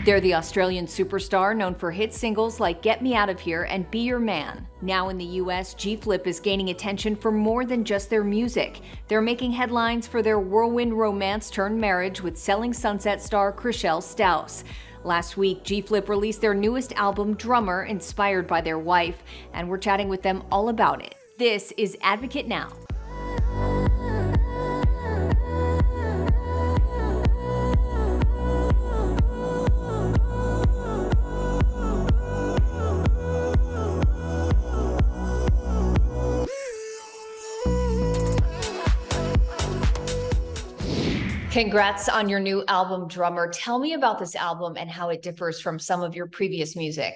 They're the Australian superstar known for hit singles like Get Me Out of Here and Be Your Man. Now in the US, G-Flip is gaining attention for more than just their music. They're making headlines for their whirlwind romance turned marriage with Selling Sunset star Chrishell Stause. Last week, G-Flip released their newest album, Drummer, inspired by their wife, and we're chatting with them all about it. This is Advocate Now. Congrats on your new album, Drummer. Tell me about this album and how it differs from some of your previous music.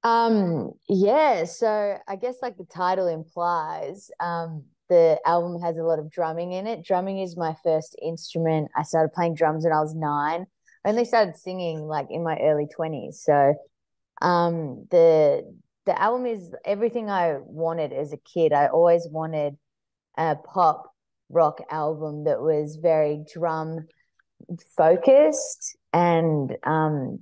Yeah, so I guess like the title implies, the album has a lot of drumming in it. Drumming is my first instrument. I started playing drums when I was 9. I only started singing like in my early 20s. So the album is everything I wanted as a kid. I always wanted a pop rock album that was very drum focused, and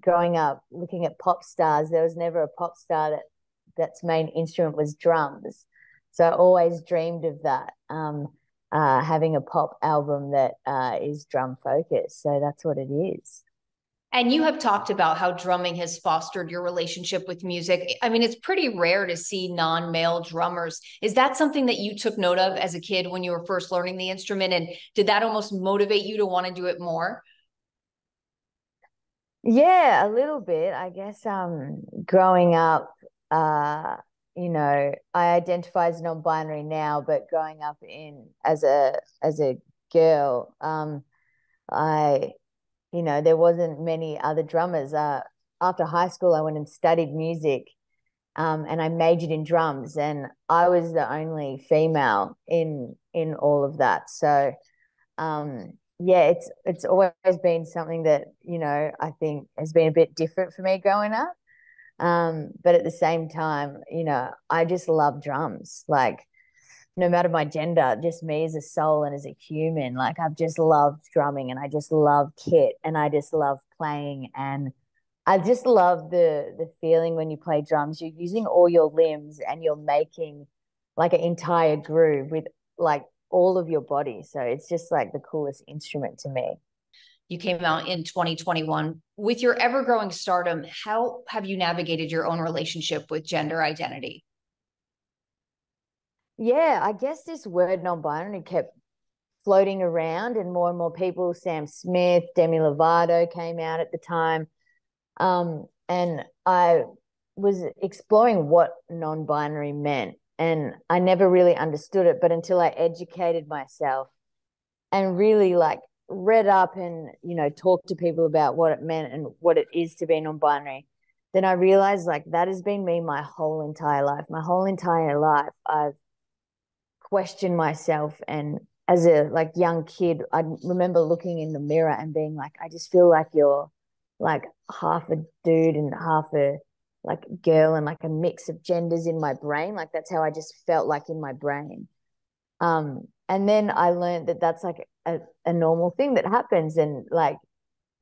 growing up looking at pop stars, there was never a pop star that's main instrument was drums. So I always dreamed of that, having a pop album that is drum focused. So that's what it is. And you have talked about how drumming has fostered your relationship with music. I mean, it's pretty rare to see non-male drummers. Is that something that you took note of as a kid when you were first learning the instrument? And did that almost motivate you to want to do it more? Yeah, a little bit. I guess growing up, I identify as non-binary now, but growing up as a girl, there wasn't many other drummers. After high school, I went and studied music, and I majored in drums, and I was the only female in all of that. So, yeah, it's always been something that, I think has been a bit different for me growing up. But at the same time, I just love drums. Like, no matter my gender, just me as a soul and as a human, like I've just loved drumming, and I just love kit, and I just love playing, and I just love the feeling when you play drums. You're using all your limbs and you're making like an entire groove with like all of your body. So it's just like the coolest instrument to me. You came out in 2021. With your ever-growing stardom, how have you navigated your own relationship with gender identity? Yeah, I guess this word non-binary kept floating around, and more people, Sam Smith, Demi Lovato came out at the time. And I was exploring what non-binary meant, and I never really understood it, but until I educated myself and really like read up and, talked to people about what it meant and what it is to be non-binary, then I realized like that has been me my whole entire life. My whole entire life, I've questioned myself, and as a like young kid, I remember looking in the mirror and being like, I just feel like you're like half a dude and half a like girl, and like a mix of genders in my brain. Like that's how I just felt like in my brain. And then I learned that that's like a normal thing that happens, and like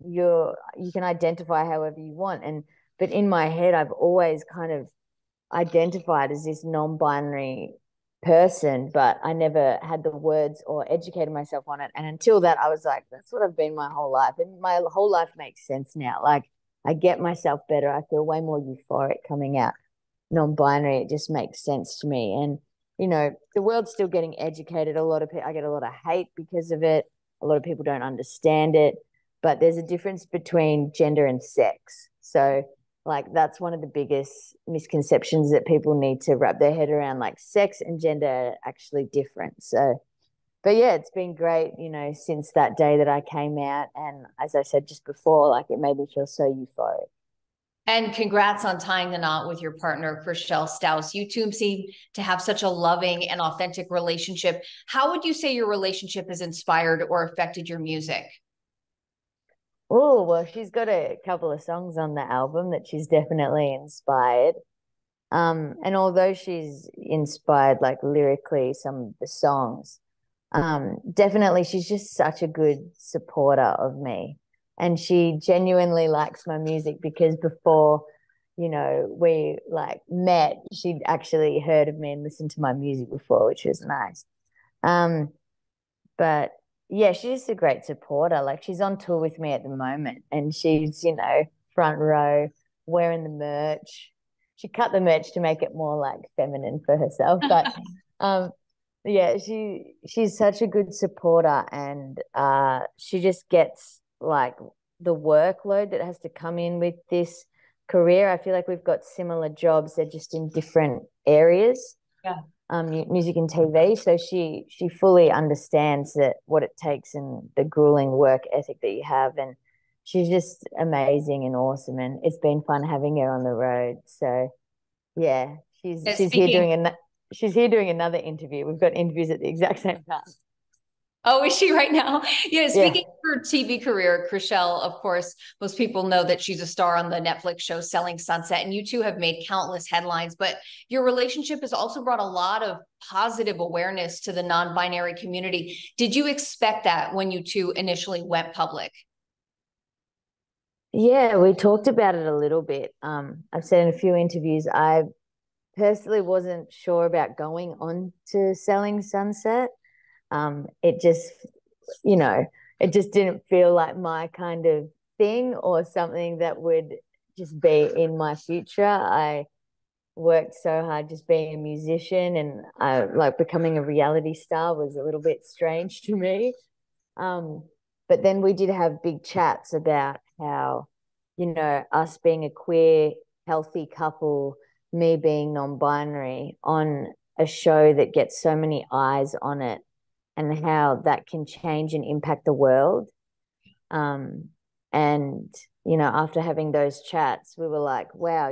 you can identify however you want. But in my head, I've always kind of identified as this non-binary person, but I never had the words or educated myself on it. And until that, I was like, that's what I've been my whole life. And my whole life makes sense now. Like I get myself better. I feel way more euphoric coming out non-binary. It just makes sense to me. And, the world's still getting educated. I get a lot of hate because of it. A lot of people don't understand it, but there's a difference between gender and sex. So like that's one of the biggest misconceptions that people need to wrap their head around. Like sex and gender are actually different. So, but yeah, it's been great, since that day that I came out. And as I said just before, like it made me feel so euphoric. And congrats on tying the knot with your partner, Chrishell Stause. You two seem to have such a loving and authentic relationship. How would you say your relationship has inspired or affected your music? Oh, well, she's got a couple of songs on the album that she's definitely inspired. And although she's inspired like lyrically some of the songs, definitely she's just such a good supporter of me. And she genuinely likes my music because before, we like met, she'd actually heard of me and listened to my music before, which was nice. But yeah, she's just a great supporter. Like she's on tour with me at the moment and she's, front row wearing the merch. She cut the merch to make it more like feminine for herself. But yeah, she's such a good supporter and she just gets like the workload that has to come in with this career. I feel like we've got similar jobs, they're just in different areas. Yeah. Music and TV. So she fully understands that what it takes and the grueling work ethic that you have. And she's just amazing and awesome. And it's been fun having her on the road. So yeah, she's here doing another interview. We've got interviews at the exact same time. Oh, is she right now? Yeah. Speaking Yeah. of her TV career, Chrishell, of course, most people know that she's a star on the Netflix show Selling Sunset, and you two have made countless headlines. But your relationship has also brought a lot of positive awareness to the non-binary community. Did you expect that when you two initially went public? Yeah, we talked about it a little bit. I've said in a few interviews, I personally wasn't sure about going on to Selling Sunset. It just, you know, it just didn't feel like my kind of thing or something that would just be in my future. I worked so hard just being a musician and I like becoming a reality star was a little bit strange to me. Um, but then we did have big chats about how, us being a queer, healthy couple, me being non-binary on a show that gets so many eyes on it and how that can change and impact the world. Um, and, after having those chats, we were like, wow,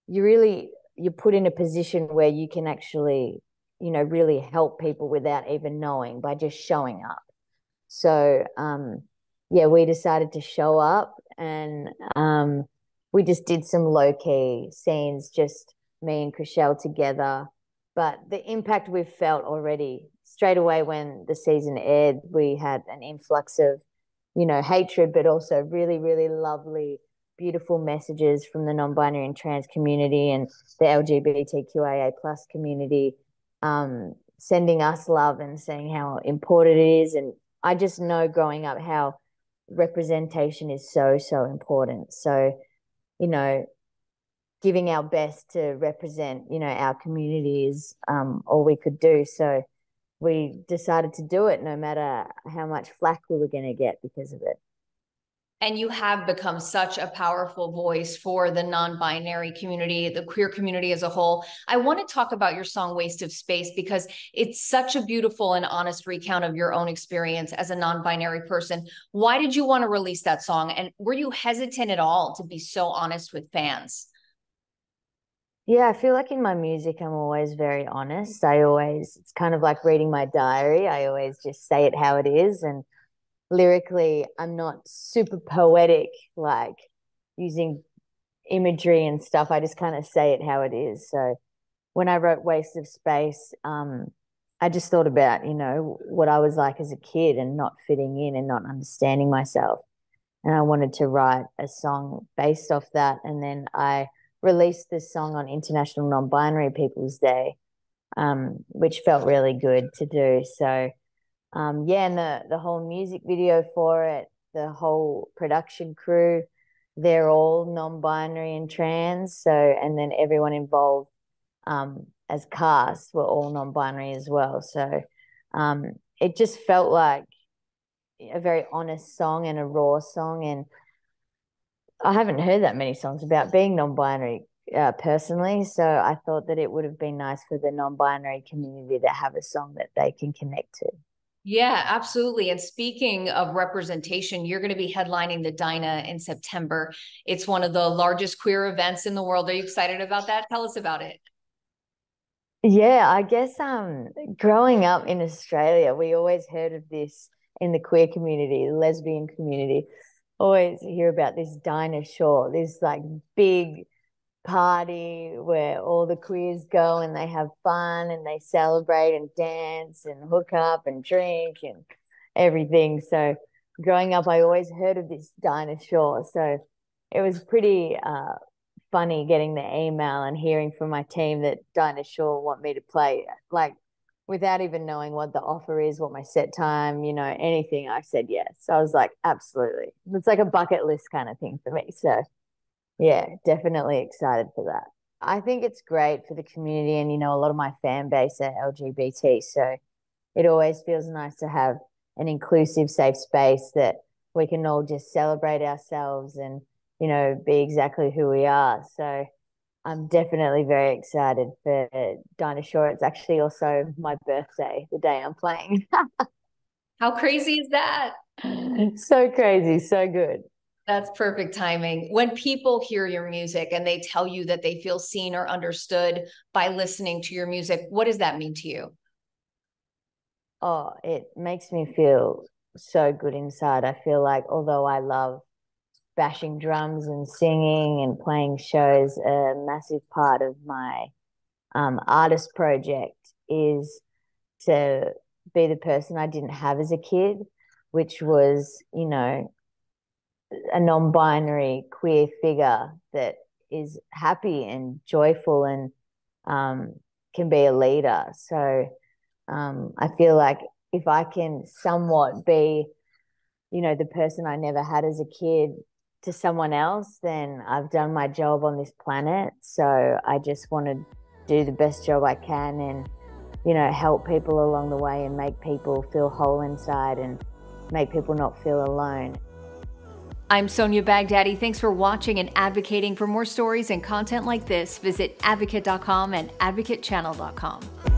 you're put in a position where you can actually, really help people without even knowing by just showing up. So, yeah, we decided to show up and we just did some low key scenes, just me and Chrishell together. But the impact we've felt already straight away when the season aired, we had an influx of, hatred, but also really, really lovely, beautiful messages from the non-binary and trans community and the LGBTQIA plus community, sending us love and saying how important it is. And I just know growing up how representation is so, so important. So, you know, giving our best to represent, our community is all we could do. So we decided to do it no matter how much flack we were going to get because of it. And you have become such a powerful voice for the non-binary community, the queer community as a whole. I want to talk about your song Waste of Space because it's such a beautiful and honest recount of your own experience as a non-binary person. Why did you want to release that song? And were you hesitant at all to be so honest with fans? Yeah, I feel like in my music, I'm always very honest. It's kind of like reading my diary. I always just say it how it is. And lyrically, I'm not super poetic, like using imagery and stuff. I just kind of say it how it is. So when I wrote Waste of Space, I just thought about, what I was like as a kid and not fitting in and not understanding myself. And I wanted to write a song based off that. And then I released this song on International Non-Binary People's Day, which felt really good to do. So yeah, and the whole music video for it, the whole production crew, they're all non-binary and trans. So, and then everyone involved as cast were all non-binary as well. So it just felt like a very honest song and a raw song. And I haven't heard that many songs about being non-binary personally. So I thought that it would have been nice for the non-binary community to have a song that they can connect to. Yeah, absolutely. And speaking of representation, you're going to be headlining the Dinah in September. It's one of the largest queer events in the world. Are you excited about that? Tell us about it. Yeah, I guess growing up in Australia, we always heard of this in the queer community, the lesbian community. Always hear about this Dinah Shore, this like big party where all the queers go and they have fun and they celebrate and dance and hook up and drink and everything. So growing up, I always heard of this Dinah. So it was pretty funny getting the email and hearing from my team that Dinah want me to play, like without even knowing what the offer is, what my set time, anything. I said yes. So I was like, absolutely. It's like a bucket list kind of thing for me. So yeah, definitely excited for that. I think it's great for the community, and a lot of my fan base are LGBT, so it always feels nice to have an inclusive, safe space that we can all just celebrate ourselves and, be exactly who we are. So I'm definitely very excited for Dinah. It's actually also my birthday, the day I'm playing. How crazy is that? So crazy, so good. That's perfect timing. When people hear your music and they tell you that they feel seen or understood by listening to your music, what does that mean to you? Oh, it makes me feel so good inside. I feel like although I love bashing drums and singing and playing shows, a massive part of my artist project is to be the person I didn't have as a kid, which was, a non-binary queer figure that is happy and joyful and can be a leader. So I feel like if I can somewhat be, the person I never had as a kid to someone else, then I've done my job on this planet. So I just want to do the best job I can and, help people along the way and make people feel whole inside and make people not feel alone. I'm Sonia Baghdadi. Thanks for watching and advocating. For more stories and content like this, visit advocate.com and advocatechannel.com.